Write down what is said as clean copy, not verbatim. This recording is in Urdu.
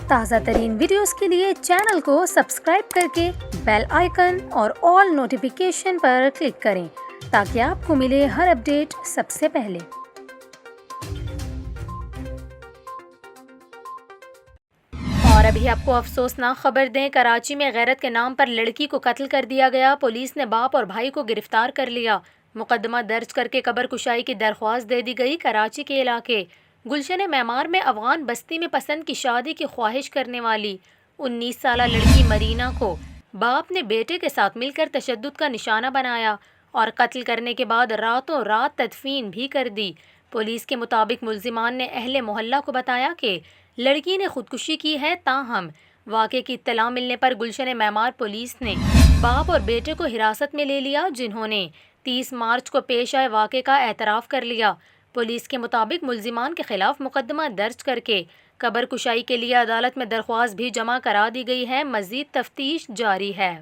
تازہ ترین ویڈیوز کے لیے چینل کو سبسکرائب کر کے بیل آئیکن اور آل نوٹیفیکیشن پر کلک کریں تاکہ آپ کو ملے ہر اپڈیٹ سب سے پہلے۔ اور ابھی آپ کو افسوسناک خبر دیں، کراچی میں غیرت کے نام پر لڑکی کو قتل کر دیا گیا۔ پولیس نے باپ اور بھائی کو گرفتار کر لیا۔ مقدمہ درج کر کے قبر کشائی کی درخواست دے دی گئی۔ کراچی کے علاقے گلشن معمار میں افغان بستی میں پسند کی شادی کی خواہش کرنے والی 19 سالہ لڑکی مرینا کو باپ نے بیٹے کے ساتھ مل کر تشدد کا نشانہ بنایا اور قتل کرنے کے بعد راتوں رات تدفین بھی کر دی۔ پولیس کے مطابق ملزمان نے اہل محلہ کو بتایا کہ لڑکی نے خودکشی کی ہے، تاہم واقعے کی اطلاع ملنے پر گلشن معمار پولیس نے باپ اور بیٹے کو حراست میں لے لیا، جنہوں نے 30 مارچ کو پیش آئے واقعے کا اعتراف کر لیا۔ پولیس کے مطابق ملزمان کے خلاف مقدمہ درج کر کے قبر کشائی کے لیے عدالت میں درخواست بھی جمع کرا دی گئی ہے۔ مزید تفتیش جاری ہے۔